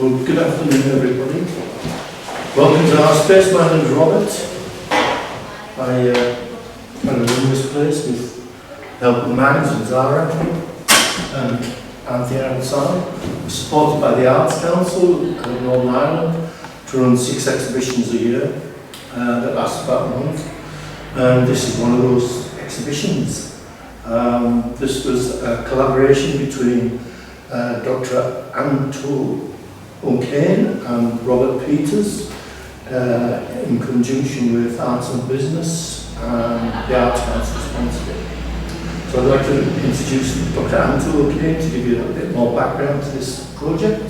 Well, good afternoon, everybody. Welcome to our space. My name is Robert. I run this place with help of managers Araquin and Anthony outside. We're supported by the Arts Council of Northern Ireland to run 6 exhibitions a year that last about a month. And this is one of those exhibitions. This was a collaboration between Dr. Araquin and Robert Peters in conjunction with Arts and Business and the Arts Council sponsored it. So I'd like to introduce Dr. Araquin to give you a bit more background to this project.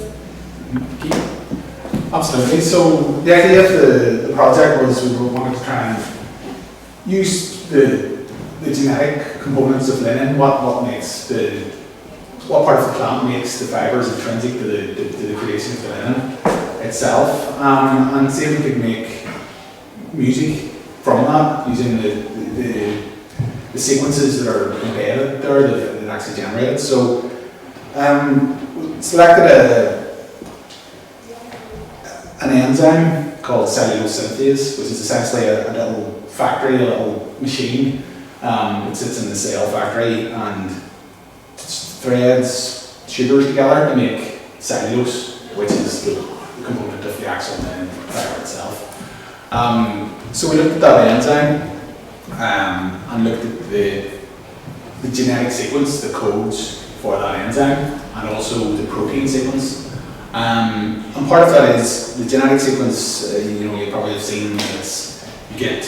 Absolutely. So the idea of the project was we wanted to try and use the genetic components of linen, what part of the plant makes the fibres intrinsic to the creation of the linen itself, and see if we could make music from that using the sequences that are embedded there that actually generated. So we selected an enzyme called cellulose synthase, which is essentially a little factory, a little machine that sits in the cell factory and threads sugars together to make cellulose, which is the component of the actual fibre itself. So we looked at that enzyme and looked at the genetic sequence, the codes for that enzyme, and also the protein sequence. And part of that is the genetic sequence. You probably have seen this. You get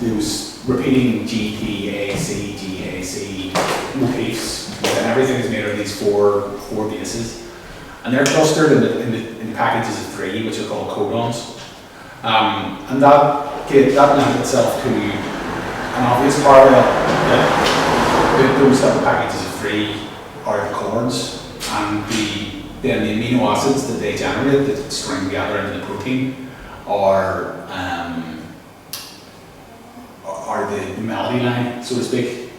those repeating GPAC, GAC motifs, and everything is made of these four bases, and they're clustered in packages of 3, which are called codons. And that lends itself to an obvious parallel that those packages of 3 are the chords, and then the amino acids that they generate that string together into the protein are the melody line, so to speak.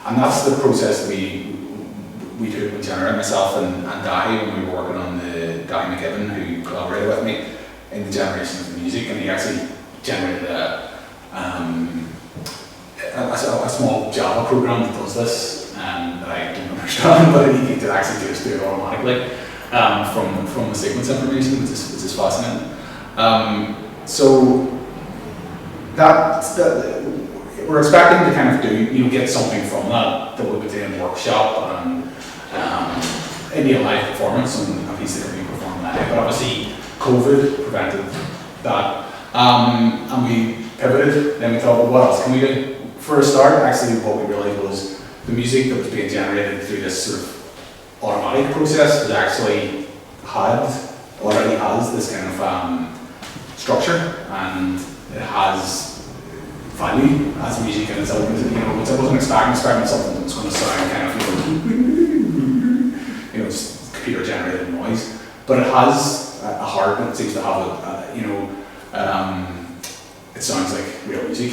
And that's the process that we took with Curator, myself and Dahi, when we were working on the Dahi McGibbon, who collaborated with me in the generation of the music, and he actually generated a small Java program that does this, that I don't understand, but he could actually just do it automatically from the sequence information, which is fascinating. So that we're expecting to kind of get something from that we would do in workshop and in a live performance, and obviously we perform live. But obviously COVID prevented that, and we pivoted. Then we thought, well, what else can we do? For a start, actually, what we realized was the music that was being generated through this sort of automatic process was actually already has this kind of structure, and it has value as music in itself. Which I wasn't expecting something that was going to sound kind of it's computer generated noise, but it has a heart, and it seems to have it sounds like real music.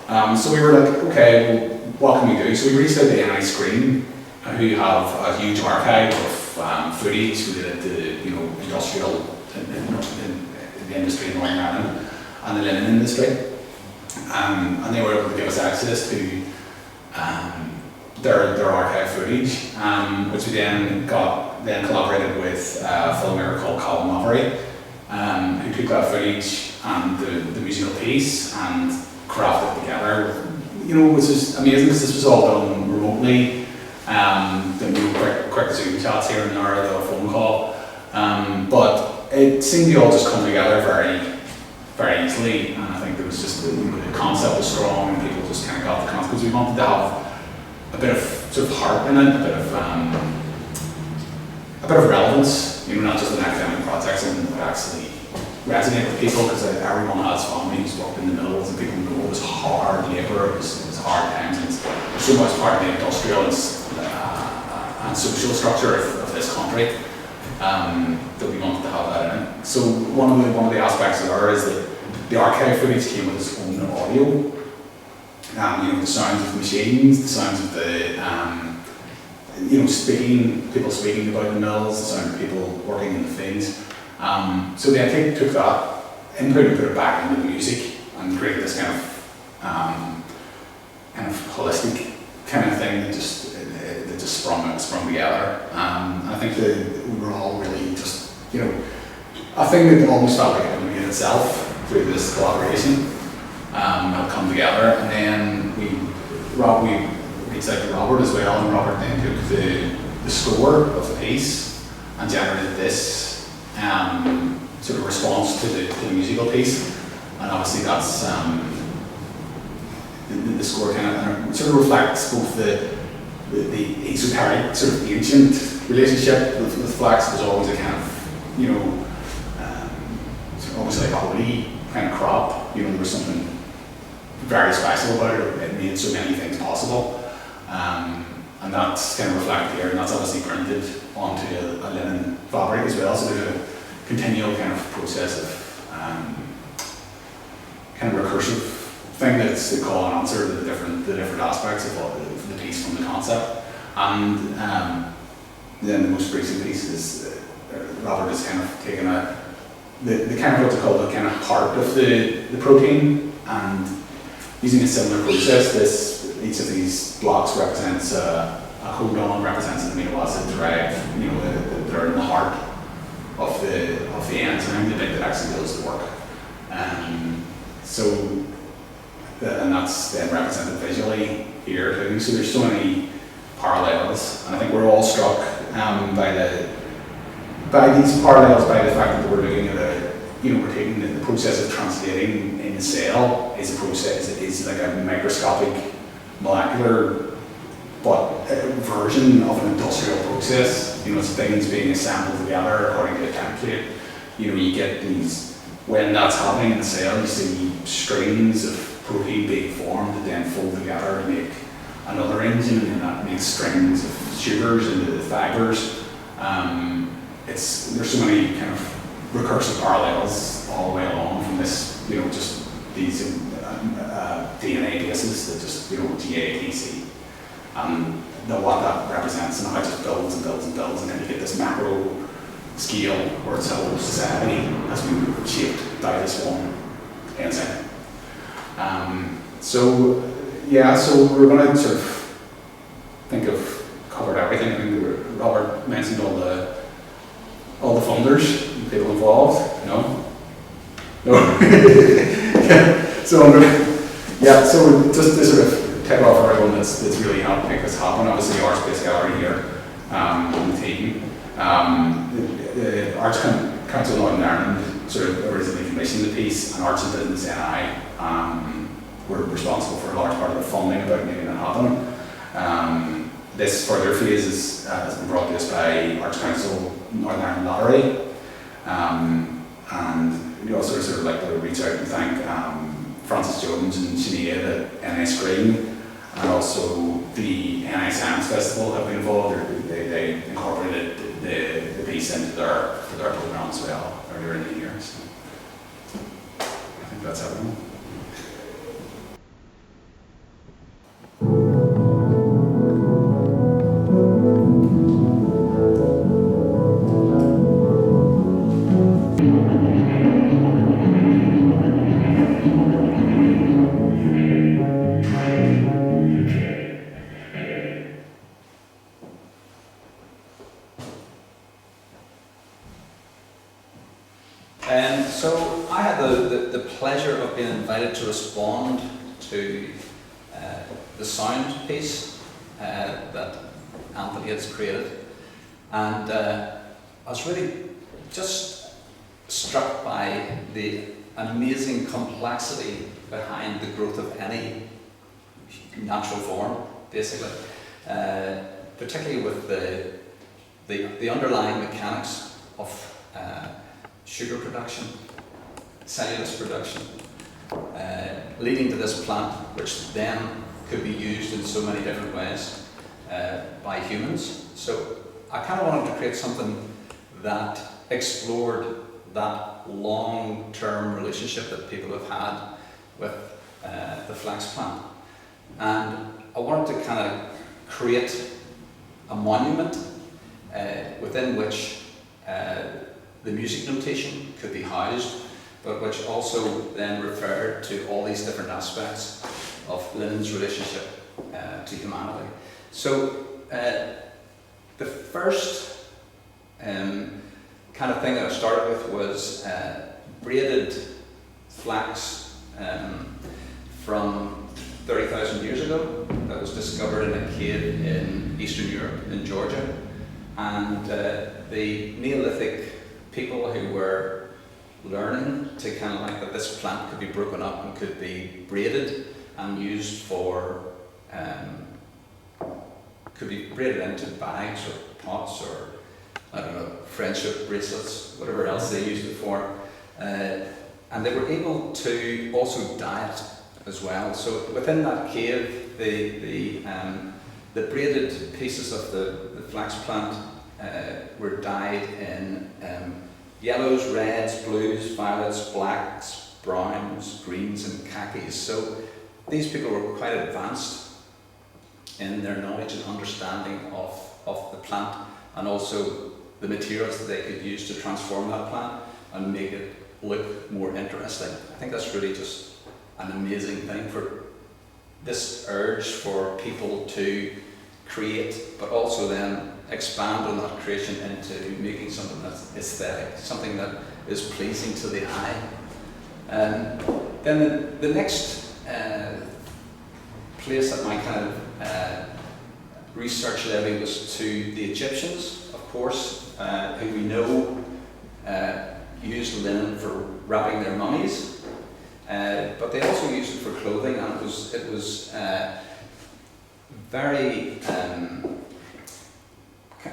So we were like, okay, well, what can we do? So we reached out to NI Screen, who have a huge archive of footage related to industrial in the industry in Northern Ireland and the linen industry. And they were able to give us access to their archive footage, which we then collaborated with a filmmaker called Colin Lavery, who took that footage and the musical piece and crafted it together. Which is amazing because this was all done remotely. Quick Zoom chats here and there, a phone call, but it seemed to all just come together very, very easily. And I think there was just the concept was strong, and people just kind of got the concept, because we wanted to have a bit of sort of heart in it, a bit of relevance. Not just an academic project, and would actually resonate with people, because everyone has families worked in the mills, and people know it was hard labour, it was hard times, and it's so much part of the industrial and social structure of this country that we wanted to have that in. So one of the aspects of there is that the archive footage came with its own audio. The sounds of the machines, the sounds of the people speaking about the mills, the sound of people working in the fields, So then I took that input and put it back into the music and created this kind of holistic kind of thing that just sprung together. I think that we were all really just, a thing that almost felt like it would be in itself through this collaboration had come together, and then we reached out to Robert as well, and Robert then took the score of the piece and generated this sort of response to the musical piece, and obviously that's the score kind of sort of reflects both the esoteric sort of ancient relationship with flax. There's always a kind of sort of almost like a holy kind of crop. There was something very special about it. It made so many things possible. And that's kind of reflected here, and that's obviously printed onto a linen fabric as well. So there's a continual kind of process of kind of recursive thing that's the call and answer to the different aspects of the piece from the concept. And then the most recent piece is Robert has kind of taken the kind of what's called the kind of heart of the protein, and using a similar process, each of these blocks represents a codon, represents an amino acid derived, they're in the heart of the enzyme that actually does the work. And that's then represented visually here too. So there's so many parallels, and I think we're all struck by these parallels, by the fact that we're looking at we're taking the process of translating in the cell is a process, is like a microscopic molecular version of an industrial process. It's things being assembled together according to a template. You get these, when that's happening in the cell, you see strings of protein being formed that then fold together and make another engine, and that makes strings of sugars into the fibers. There's so many kind of recursive parallels all the way along from this, just these DNA bases that just, GATC, and what that represents and how it just builds and builds and builds, and then you get this macro scale where its whole society has been shaped by this one enzyme. So we're going to sort of think of covered everything. I think Robert mentioned all the funders, people involved. No. So just to sort of tick off everyone that's really helped make this happen. Obviously, the Arts-Based Gallery here, and the team. The Arts Council of Northern Ireland sort of originally commissioned the piece, and Arts and Business NI were responsible for a large part of the funding about making that happen. This further phase has been brought to us by Arts Council Northern Ireland Lottery, and we also sort of like to reach out and thank Francis Jones and Sinead at NI Screen, and also the NI Science Festival have been involved. They incorporated the piece into their program as well earlier in the year. So I think that's everyone. So I had the pleasure of being invited to respond to the sound piece that Anthony has created, and I was really just struck by the amazing complexity behind the growth of any natural form, basically, particularly with the underlying mechanics of sugar production, cellulose production, leading to this plant, which then could be used in so many different ways by humans. So I kind of wanted to create something that explored that long-term relationship that people have had with the flax plant. And I wanted to kind of create a monument within which the music notation could be housed, but which also then referred to all these different aspects of linen's relationship to humanity. So the first kind of thing that I started with was braided flax from 30,000 years ago that was discovered in a cave in Eastern Europe, in Georgia. And the Neolithic people who were learning to kind of like that this plant could be broken up and could be braided and used for, could be braided into bags or pots or, I don't know, friendship bracelets, whatever else they used it for. And they were able to also dye it as well. So within that cave, the braided pieces of the flax plant were dyed in yellows, reds, blues, violets, blacks, browns, greens and khakis. So these people were quite advanced in their knowledge and understanding of the plant, and also the materials that they could use to transform that plant and make it look more interesting. I think that's really just an amazing thing, for this urge for people to create, but also then expand on that creation into making something that's aesthetic, something that is pleasing to the eye. Then the next place that my kind of research led me was to the Egyptians, of course, who we know used linen for wrapping their mummies, but they also used it for clothing, and it was very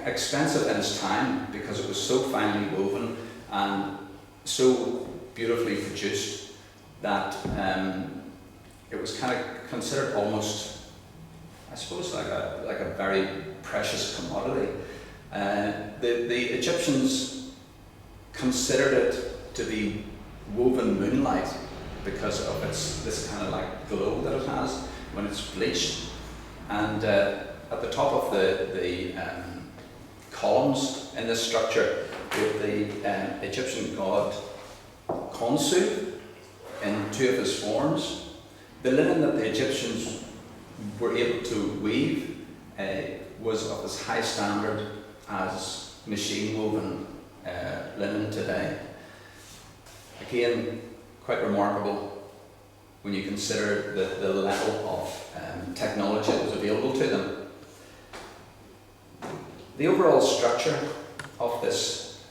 expensive in its time because it was so finely woven and so beautifully produced that it was kind of considered almost, I suppose, like a very precious commodity. The Egyptians considered it to be woven moonlight because of this kind of like glow that it has when it's bleached. And at the top of the columns in this structure, with the Egyptian god Khonsu in two of his forms. The linen that the Egyptians were able to weave was of as high standard as machine woven linen today. Again, quite remarkable when you consider the level of technology that was available to them. The overall structure of this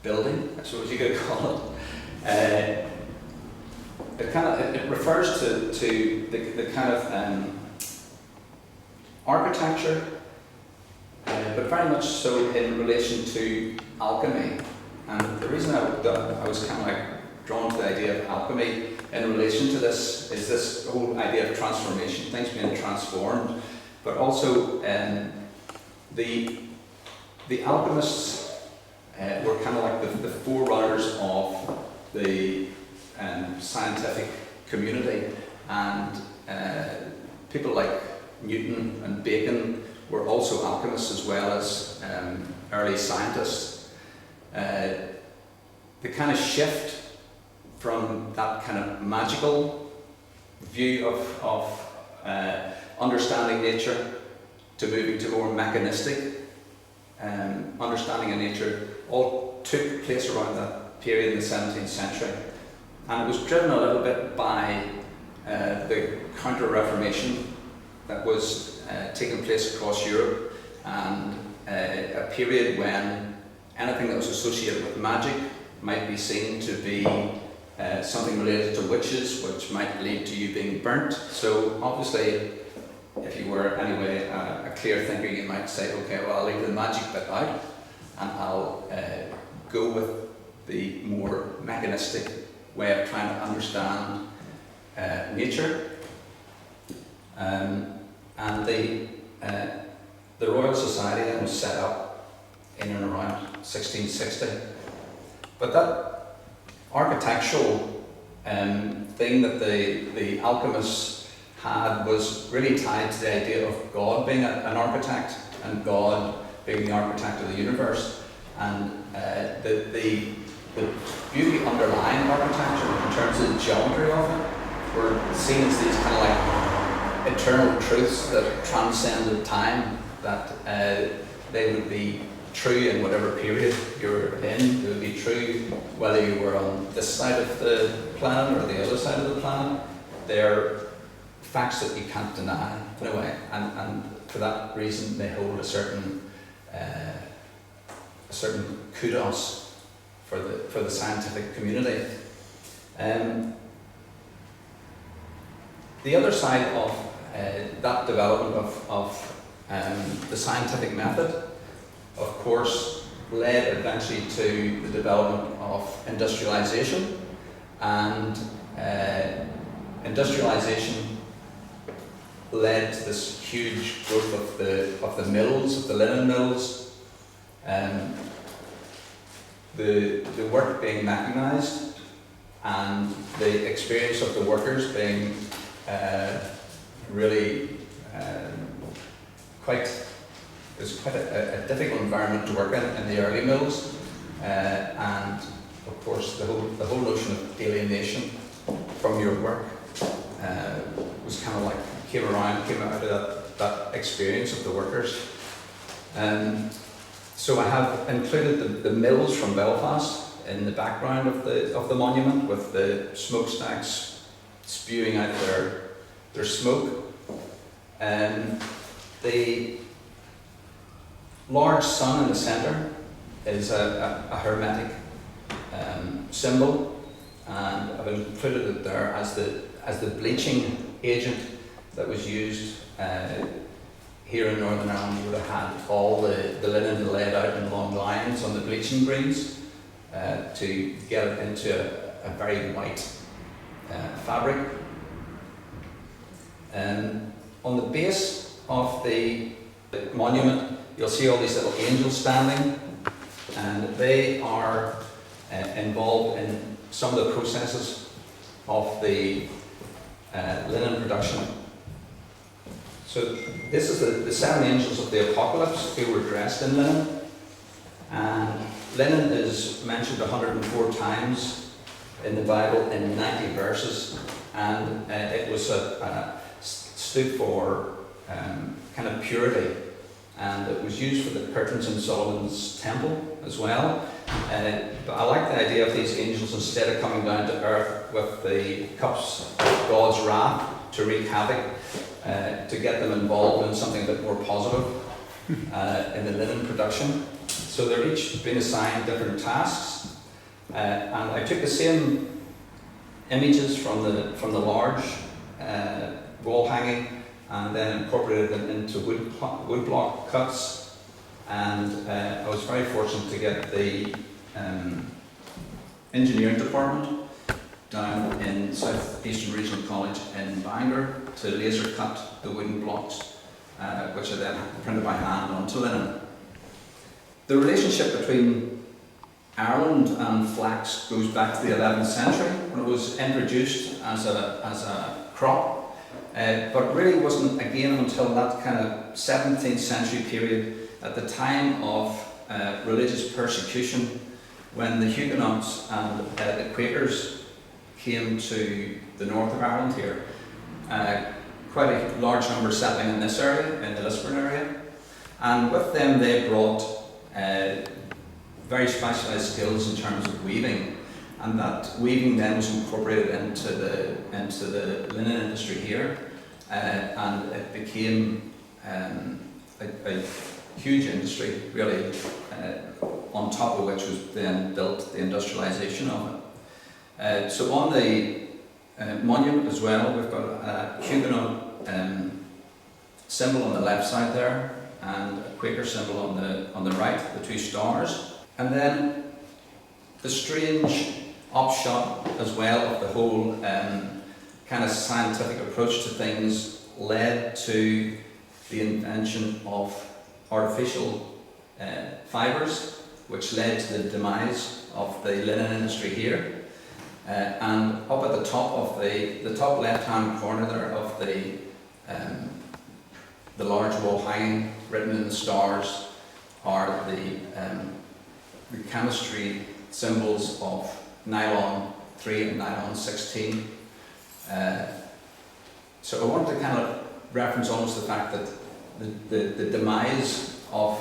building, I suppose you could call it, it refers to the kind of architecture, but very much so in relation to alchemy. And the reason I was kind of like drawn to the idea of alchemy in relation to this is this whole idea of transformation, things being transformed, but also the alchemists were kind of like the forerunners of the scientific community, and people like Newton and Bacon were also alchemists as well as early scientists. The kind of shift from that kind of magical view of understanding nature to moving to more mechanistic understanding of nature all took place around that period in the 17th century. And it was driven a little bit by the Counter-Reformation that was taking place across Europe, and a period when anything that was associated with magic might be seen to be something related to witches, which might lead to you being burnt. So obviously, if you were anyway a clear thinker, you might say, okay, well, I'll leave the magic bit out and I'll go with the more mechanistic way of trying to understand nature. And the Royal Society then was set up in and around 1660. But that architectural thing that the alchemists had was really tied to the idea of God being an architect and God being the architect of the universe. And the beauty underlying architecture in terms of the geometry of it were seen as these kind of like eternal truths that transcended time, that they would be true in whatever period you're in. They would be true whether you were on this side of the planet or the other side of the planet. They're facts that you can't deny in a way, and for that reason they hold a certain kudos for the scientific community. The other side of that development of the scientific method, of course, led eventually to the development of industrialization, and industrialization led to this huge growth of the mills, of the linen mills, the work being mechanized, and the experience of the workers being really it was quite a difficult environment to work in the early mills, and of course the whole notion of alienation from your work was kind of like came out of that experience of the workers. So I have included the mills from Belfast in the background of the monument, with the smokestacks spewing out their smoke. The large sun in the centre is a hermetic symbol, and I've included it there as the bleaching agent that was used here in Northern Ireland. You would have had all the linen laid out in long lines on the bleaching greens to get it into a very white fabric. On the base of the monument, you'll see all these little angels standing, and they are involved in some of the processes of the linen production. So this is the 7 angels of the apocalypse who were dressed in linen, and linen is mentioned 104 times in the Bible in 90 verses, and it was stood for kind of purity, and it was used for the curtains in Solomon's temple as well. But I like the idea of these angels, instead of coming down to earth with the cups of God's wrath to wreak havoc, to get them involved in something a bit more positive in the linen production. So they're each been assigned different tasks, and I took the same images from the large wall hanging, and then incorporated them into wood block cuts. And I was very fortunate to get the engineering department down in South Eastern Regional College in Bangor to laser cut the wooden blocks, which are then printed by hand onto linen. The relationship between Ireland and flax goes back to the 11th century, when it was introduced as a crop, but really wasn't again until that kind of 17th century period, at the time of religious persecution, when the Huguenots and the Quakers came to the north of Ireland here. Quite a large number settling in this area, in the Lisburn area, and with them they brought very specialised skills in terms of weaving, and that weaving then was incorporated into the linen industry here, and it became a huge industry, really, on top of which was then built the industrialization of it. So on the monument as well, we've got a Huguenot symbol on the left side there, and a Quaker symbol on the right, the 2 stars. And then the strange upshot as well of the whole kind of scientific approach to things led to the invention of artificial fibres, which led to the demise of the linen industry here. And up at the top of the top left-hand corner there of the large wall hanging, written in the stars, are the chemistry symbols of nylon 3 and nylon 16. So I want to kind of reference almost the fact that the demise of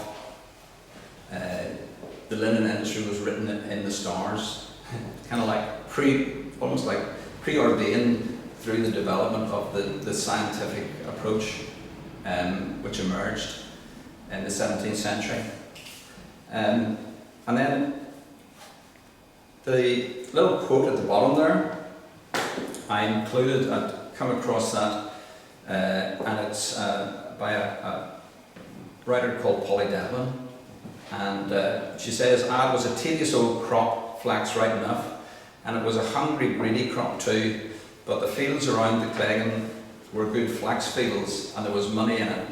the linen industry was written in the stars, kind of like almost like preordained through the development of the scientific approach which emerged in the 17th century. And then the little quote at the bottom there, I'd come across that, and it's by a writer called Polly Devlin, and she says, "It was a tedious old crop, flax right enough, and it was a hungry, greedy crop too, but the fields around the Cleggan were good flax fields, and there was money in it.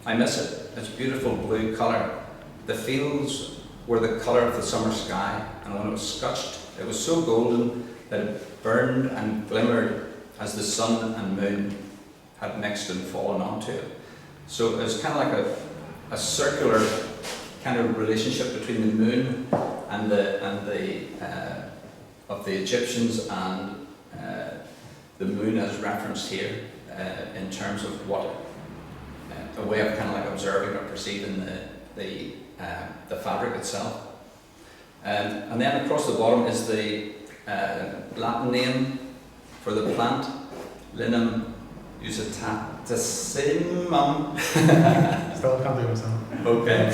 I miss it, its beautiful blue colour. The fields were the colour of the summer sky, and when it was scotched, it was so golden that it burned and glimmered as the sun and moon had mixed and fallen onto it." So it's kind of like a circular kind of relationship between the moon and of the Egyptians, and the moon as referenced here in terms of what a way of kind of like observing or perceiving the fabric itself. And then across the bottom is the Latin name for the plant, Linum usitatissimum. Still can't do myself. Okay.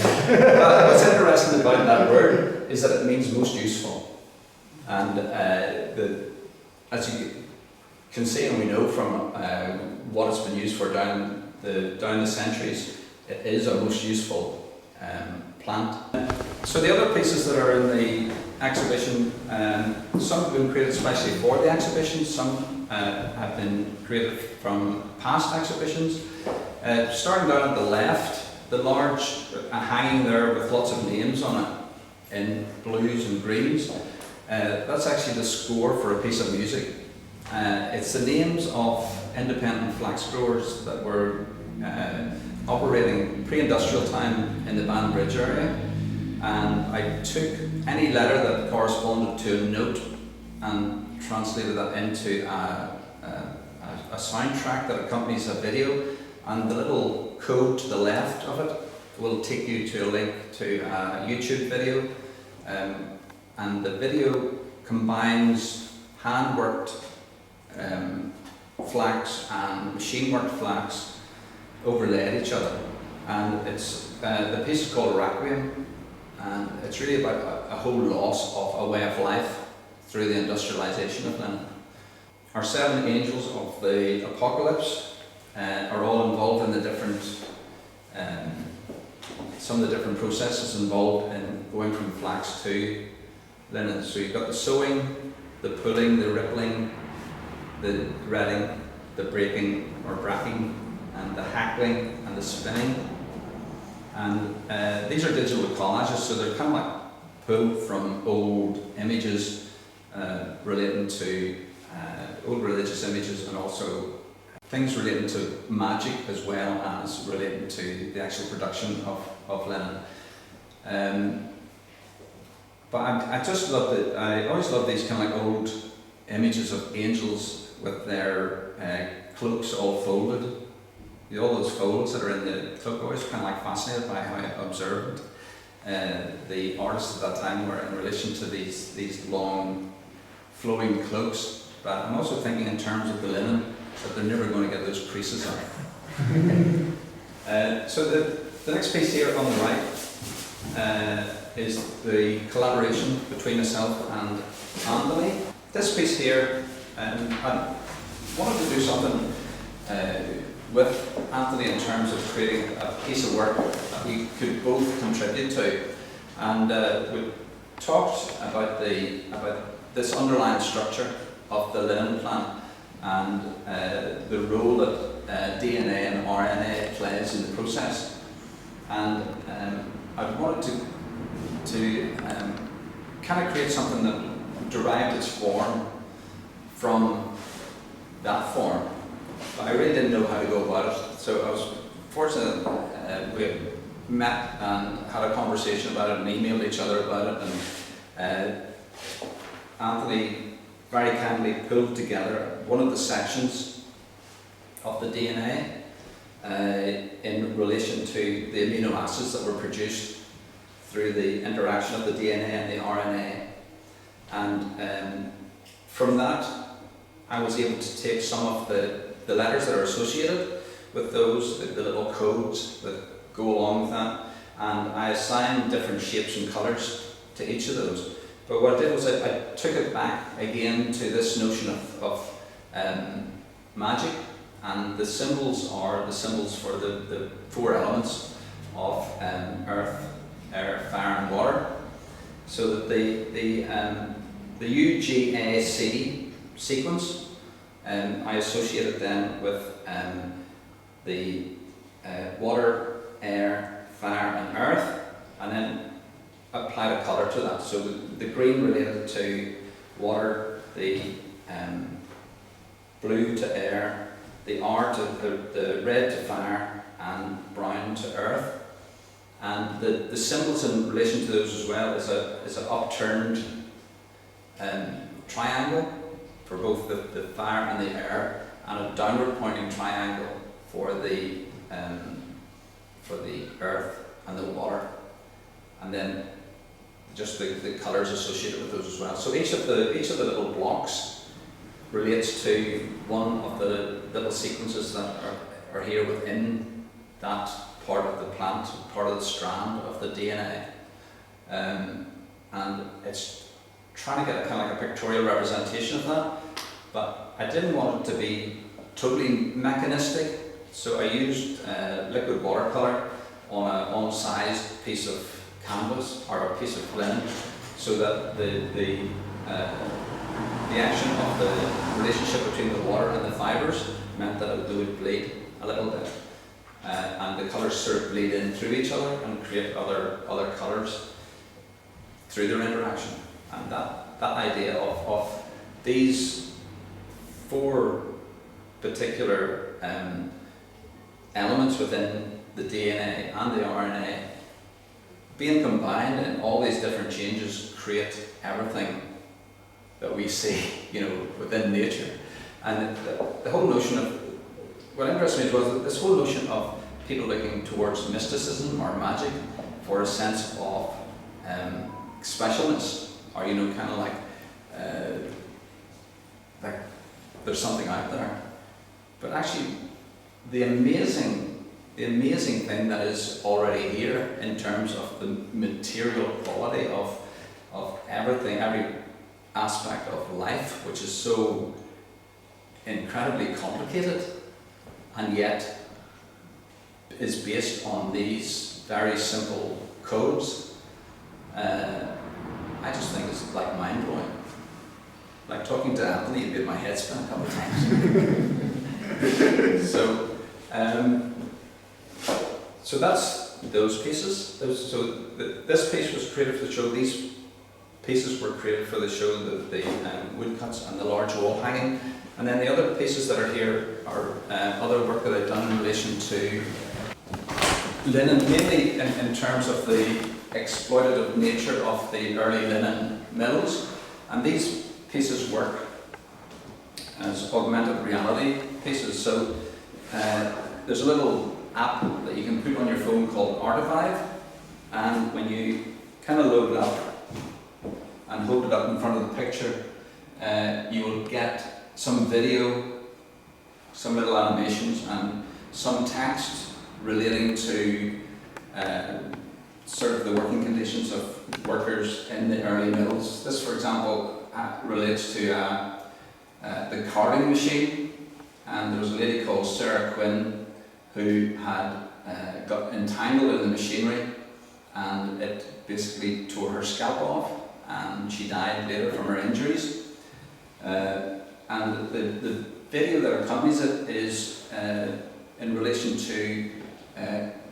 Well, what's interesting about that word is that it means most useful, and as you can see and we know from what it's been used for down the centuries, it is a most useful plant. So the other pieces that are in the exhibition, some have been created especially for the exhibition, some have been created from past exhibitions. Starting down at the left, the large hanging there with lots of names on it in blues and greens, that's actually the score for a piece of music. It's the names of independent flax growers that were operating pre-industrial time in the Banbridge area, and I took any letter that corresponded to a note and translated that into a soundtrack that accompanies a video, and the little code to the left of it will take you to a link to a YouTube video, and the video combines hand-worked flax and machine-worked flax overlaid each other, and it's the piece is called Araquin, and it's really about a whole loss of a way of life through the industrialization of linen. Our 7 angels of the apocalypse are all involved in the different some of the different processes involved in going from flax to linen. So you've got the sewing, the pulling, the rippling, the threading, the breaking or bracking, and the hackling and the spinning. And these are digital collages, so they're kind of like pulled from old images relating to old religious images, and also things relating to magic as well as relating to the actual production of linen. But I just love it. I always love these kind of like old images of angels with their cloaks all folded. All those folds that are in the cloak, I was kind of like fascinated by how observant the artists at that time were in relation to these long flowing cloaks. But I'm also thinking in terms of the linen, that they're never going to get those creases out. So the next piece here on the right is the collaboration between myself and Anthony. This piece here, I wanted to do something with Anthony in terms of creating a piece of work that we could both contribute to, and we talked about this underlying structure of the linen plant and the role that DNA and RNA plays in the process. And I wanted to kind of create something that derived its form from that form. But I really didn't know how to go about it. So I was fortunate we met and had a conversation about it and emailed each other about it, and Anthony very kindly pulled together one of the sections of the DNA in relation to the amino acids that were produced through the interaction of the DNA and the RNA. And from that, I was able to take some of the letters that are associated with those, the little codes that go along with that, and I assigned different shapes and colours to each of those. But what I did was I took it back again to this notion of magic, and the symbols are the symbols for the four elements of earth, air, fire and water. So that the UGAC sequence, I associated then with the water, air, fire and earth, and then applied a colour to that. So the green related to water, the blue to air, the R to the red to fire, and brown to earth. And the symbols in relation to those as well is an upturned triangle for both the fire and the air, and a downward pointing triangle for the earth and the water, and then just the colours associated with those as well. So each of the little blocks relates to one of the little sequences that are here within that part of the plant, part of the strand of the DNA, and it's trying to get a kind of like a pictorial representation of that, but I didn't want it to be totally mechanistic, so I used liquid watercolour on an on-sized piece of canvas or a piece of linen, so that the action of the relationship between the water and the fibres meant that they would bleed a little bit, and the colours sort of bleed in through each other and create other colours through their interaction. And that idea of these four particular elements within the DNA and the RNA being combined in all these different changes create everything that we see, within nature. And the whole notion of, what interested me was this whole notion of people looking towards mysticism or magic for a sense of specialness, or kind of like there's something out there. But actually, the amazing thing that is already here in terms of the material quality of everything, every aspect of life, which is so incredibly complicated, and yet is based on these very simple codes. I just think it's like mind-blowing. Like talking to Anthony, it made my head spin a couple of times. So that's those pieces. This piece was created for the show. These pieces were created for the show, the woodcuts and the large wall hanging. And then the other pieces that are here are other work that I've done in relation to linen, mainly in terms of the exploitative nature of the early linen mills. And these pieces work as augmented reality pieces. So there's a little app that you can put on your phone called Artivive, and when you kind of load it up and hold it up in front of the picture, you will get some video, some little animations, and some text relating to sort of the working conditions of workers in the early mills. This, for example, relates to the carding machine, and there was a lady called Araquin who had got entangled in the machinery, and it basically tore her scalp off, and she died later from her injuries. And the video that accompanies it is in relation to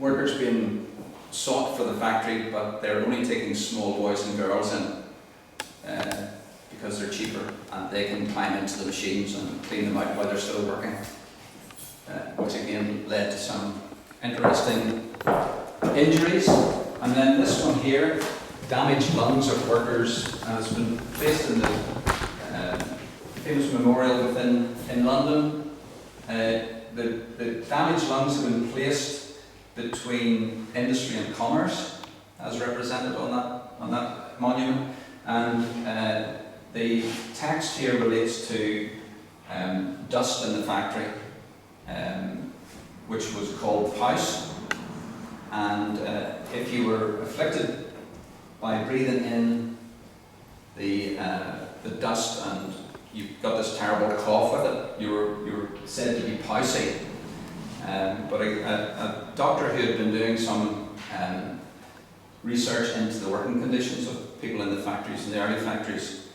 workers being sought for the factory, but they're only taking small boys and girls in because they're cheaper and they can climb into the machines and clean them out while they're still working, which again led to some interesting injuries, and then this one here, damaged lungs of workers, and it's been placed in the famous memorial in London. The damaged lungs have been placed between industry and commerce, as represented on that monument, and the text here relates to dust in the factory, which was called Paus, and if you were afflicted by breathing in the dust and you got this terrible cough with it, you were said to be pousy. But a doctor who had been doing some research into the working conditions of people in the factories, in the early factories,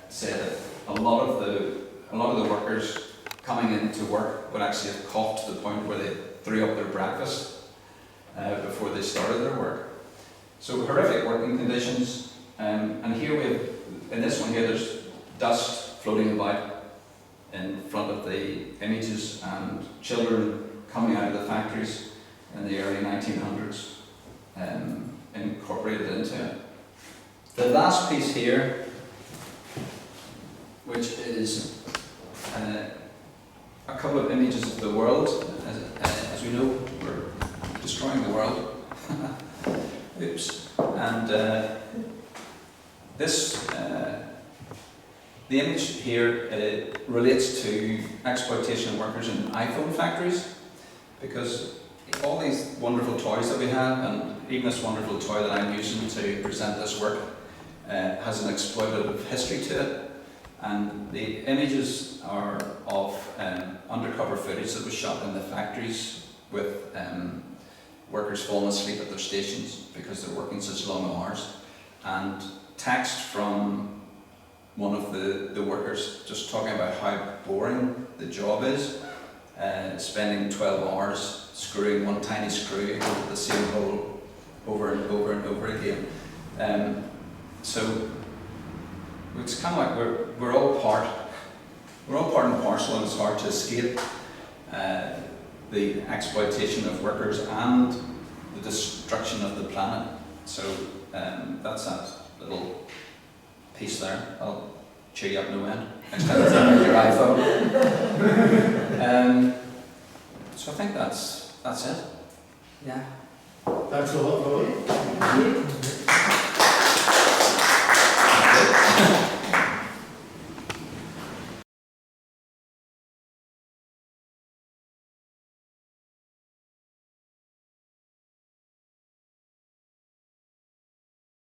said that a lot of the workers coming into work would actually have coughed to the point where they threw up their breakfast before they started their work. So horrific working conditions, and here we have, in this one here, there's dust floating about in front of the images and children coming out of the factories in the early 1900s incorporated into it. The last piece here, which is a couple of images of the world. As we know, we're destroying the world. Oops. And the image here relates to exploitation of workers in iPhone factories, because all these wonderful toys that we have, and even this wonderful toy that I'm using to present this work, has an exploitative history to it. And the images are of undercover footage that was shot in the factories with workers falling asleep at their stations because they're working such long hours, and text from one of the workers just talking about how boring the job is, spending 12 hours screwing one tiny screw into the same hole over and over and over again. So it's kind of like we're all part and parcel, and it's hard to escape the exploitation of workers and the destruction of the planet. So that's that little piece there. I'll cheer you up no end next time it's on your iPhone. So I think that's it. Yeah. Thanks a lot, Roy.